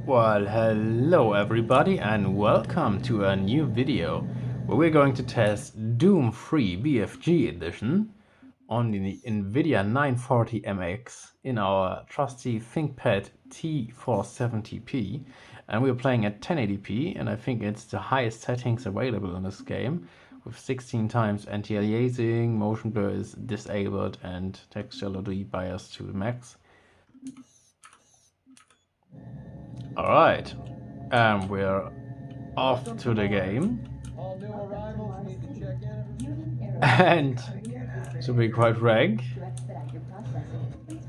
Well, hello everybody and welcome to a new video where we're going to test Doom 3 BFG edition on the Nvidia 940MX in our trusty Thinkpad T470p, and we're playing at 1080p, and I think it's the highest settings available in this game with 16 times anti-aliasing, motion blur is disabled, and texture LOD bias to the max. Alright, and we're off to the game. And to be quite frank,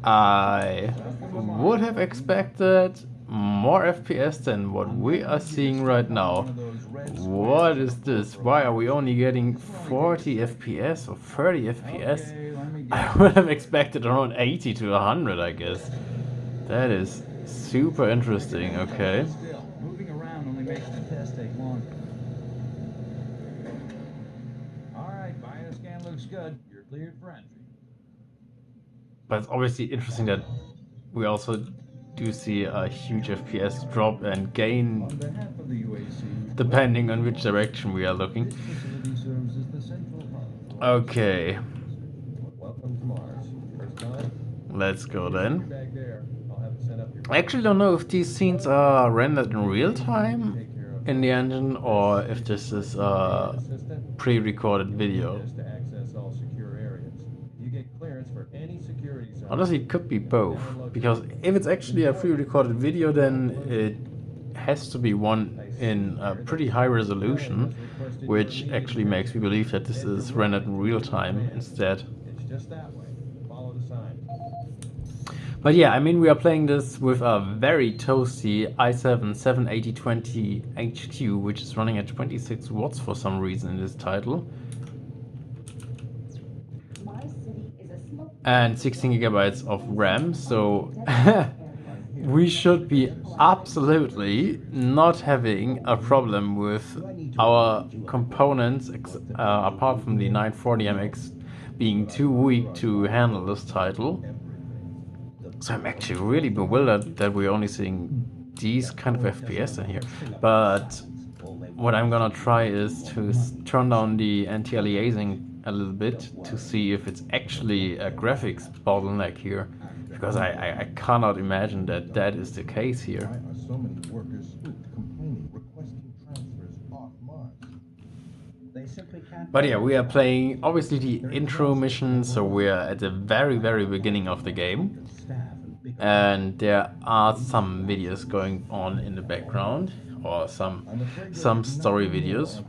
I would have expected more FPS than what we are seeing right now. What is this? Why are we only getting 40 FPS or 30 FPS? I would have expected around 80 to 100, I guess. That is super interesting, okay. Moving around only makes the test take longer. Alright, bioscan looks good. You're cleared for entry. But it's obviously interesting that we also do see a huge FPS drop and gain depending on which direction we are looking. Okay. Let's go then. I actually don't know if these scenes are rendered in real time in the engine or if this is a pre-recorded video. Honestly, it could be both, because if it's actually a pre-recorded video, then it has to be one in a pretty high resolution, which actually makes me believe that this is rendered in real time instead. But yeah, I mean, we are playing this with a very toasty i7 78020 HQ, which is running at 26 watts for some reason in this title. And 16 gigabytes of RAM, so we should be absolutely not having a problem with our components, apart from the 940MX being too weak to handle this title. So I'm actually really bewildered that we're only seeing these kind of FPS in here. But what I'm gonna try is to turn down the anti-aliasing a little bit to see if it's actually a graphics bottleneck here, because I cannot imagine that that is the case here. But yeah, we are playing obviously the intro mission, so we're at the very beginning of the game, and there are some videos going on in the background, or some story videos.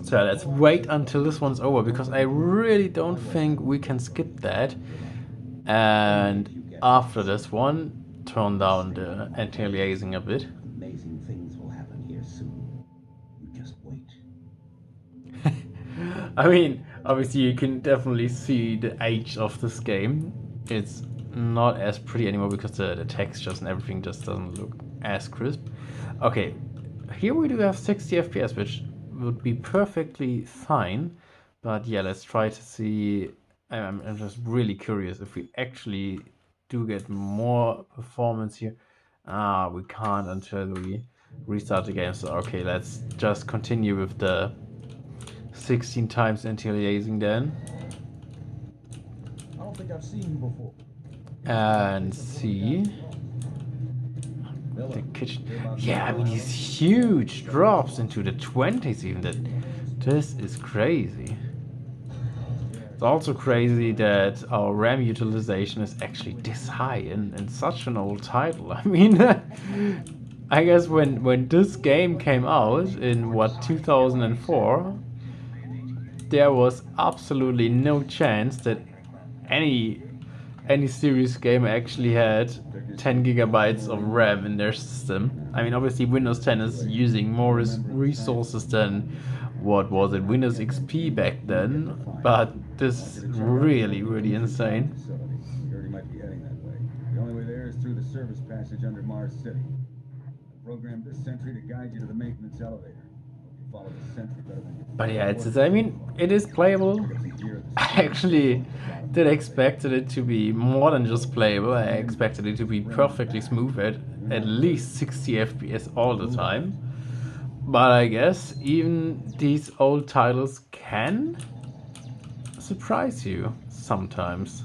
So let's wait until this one's over, because I really don't think we can skip that. And after this one, turn down the anti-aliasing a bit. Amazing things will happen here soon. You just wait. I mean, obviously you can definitely see the age of this game. It's not as pretty anymore because the textures and everything just doesn't look as crisp. Okay, here we do have 60 FPS, which would be perfectly fine. But yeah, let's try to see. I'm just really curious if we actually do get more performance here. We can't until we restart the game. So okay, let's just continue with the 16 times anti-aliasing then. I don't think I've seen you before. And see the kitchen. Yeah, I mean, these huge drops into the 20s even. This is crazy. It's also crazy that our RAM utilization is actually this high in such an old title. I mean, I guess when this game came out in what, 2004, there was absolutely no chance that any serious game actually had 10 gigabytes of RAM in their system. I mean, obviously Windows 10 is using more resources than, what was it, Windows XP back then, but this is really insane. Security might be heading that way. The only way there is through the service passage under Mars City. I programmed this sentry to guide you to the maintenance elevator. Hope you But yeah, I mean, it is playable. I actually did expected it to be more than just playable. I expected it to be perfectly smooth at least 60 FPS all the time. But I guess even these old titles can surprise you sometimes.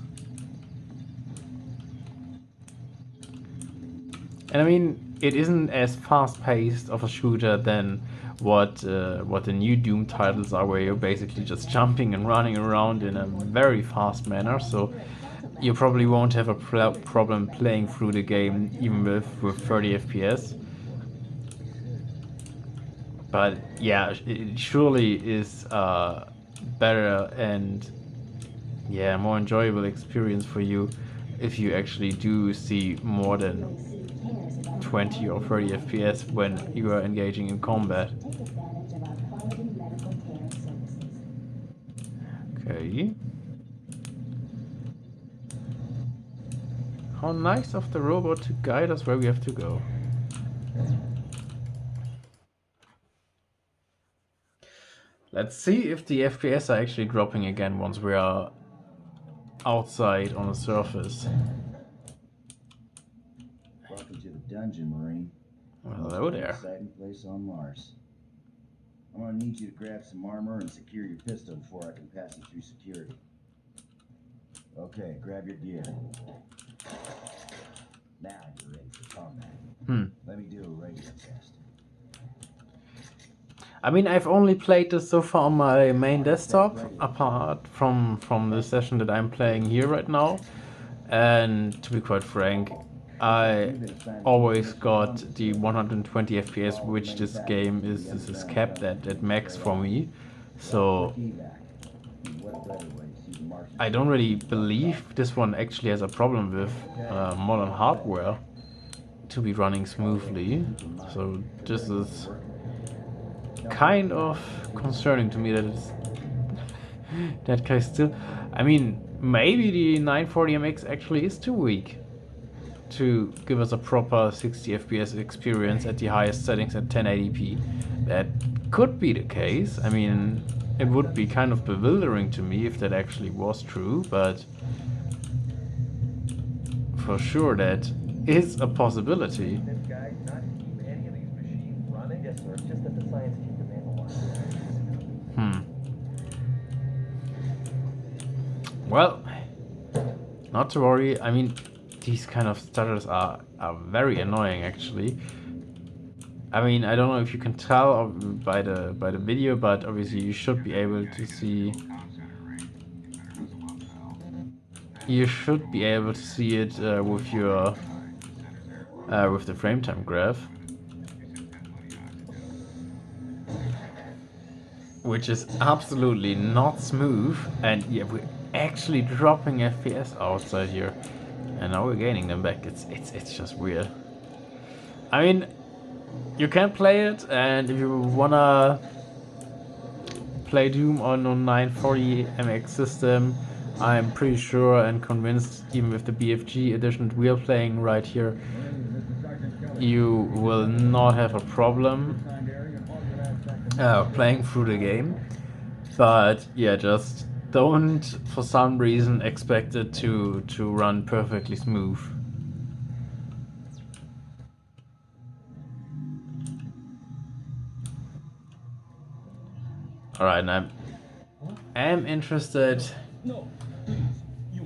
And I mean, it isn't as fast-paced of a shooter than what the new Doom titles are, where you're basically just jumping and running around in a very fast manner. So you probably won't have a problem playing through the game even with 30 FPS. But yeah, it surely is a better and yeah, more enjoyable experience for you if you actually do see more than 20 or 30 FPS when you are engaging in combat. Okay. How nice of the robot to guide us where we have to go. Let's see if the FPS are actually dropping again once we are outside on the surface. Welcome to the dungeon, Marine. Well, hello there. Exciting place on Mars. I'm gonna need you to grab some armor and secure your pistol before I can pass you through security. Okay, grab your gear. Now you're ready for combat. Let me do a radio test. I mean, I've only played this so far on my main desktop, apart from the session that I'm playing here right now. And to be quite frank, I always got the 120 FPS, which this game is capped at max for me. So I don't really believe this one actually has a problem with modern hardware to be running smoothly. So this is kind of concerning to me that it's that case still. I mean, maybe the 940MX actually is too weak to give us a proper 60 FPS experience at the highest settings at 1080p. That could be the case. I mean, it would be kind of bewildering to me if that actually was true, but for sure that is a possibility. Well, not to worry. I mean, these kind of stutters are very annoying actually. I mean, I don't know if you can tell by the video, but obviously you should be able to see. You should be able to see it with your with the frame time graph, which is absolutely not smooth. And yeah, we're actually dropping FPS outside here, and now we're gaining them back. It's just weird. I mean, you can play it, and if you wanna play Doom on a 940MX system, I'm pretty sure and convinced, even with the BFG edition that we are playing right here, you will not have a problem playing through the game. But yeah, just don't for some reason expect it to run perfectly smooth. Alright, and I'm interested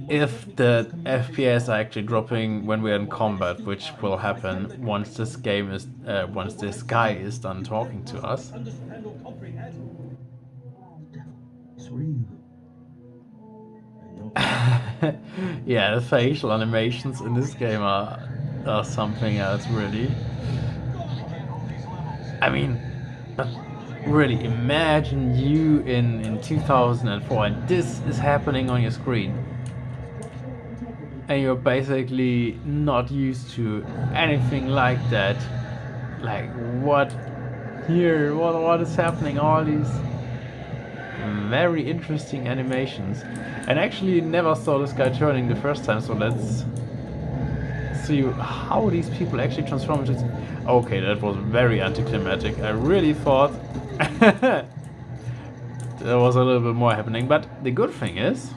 if the FPS are actually dropping when we're in combat, which will happen once this game is once this guy is done talking to us. Yeah, the facial animations in this game are something else, really. I mean, but really, imagine you in 2004 and this is happening on your screen. And you're basically not used to anything like that. Like, what here? What is happening? All these very interesting animations. And actually never saw this guy turning the first time, so let's see how these people actually transform into... Okay, that was very anticlimactic. I really thought There was a little bit more happening, but the good thing is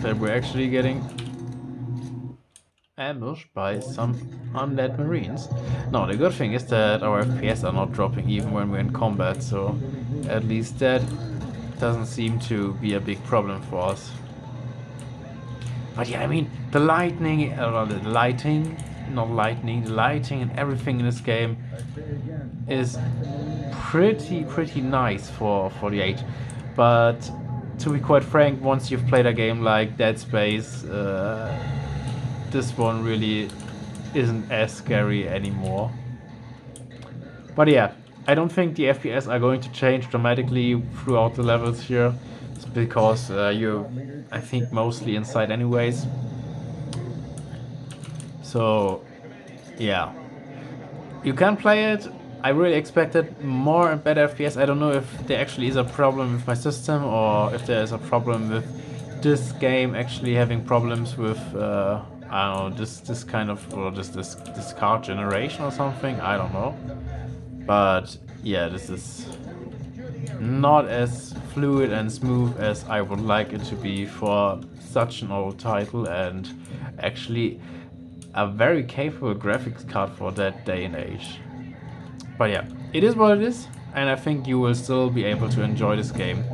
that we're actually getting ambushed by some undead marines. No, the good thing is that our FPS are not dropping even when we're in combat, so at least that doesn't seem to be a big problem for us. But yeah, I mean, the lighting and everything in this game is pretty nice for the age. But to be quite frank, once you've played a game like Dead Space, this one really isn't as scary anymore. But yeah, I don't think the FPS are going to change dramatically throughout the levels here. It's because you're, I think, mostly inside anyways. So yeah, you can play it. I really expected more and better FPS. I don't know if there actually is a problem with my system or if there is a problem with this game actually having problems with I don't know, this kind of, or just this card generation or something. I don't know. But yeah, this is not as fluid and smooth as I would like it to be for such an old title, and actually a very capable graphics card for that day and age. But yeah, it is what it is, and I think you will still be able to enjoy this game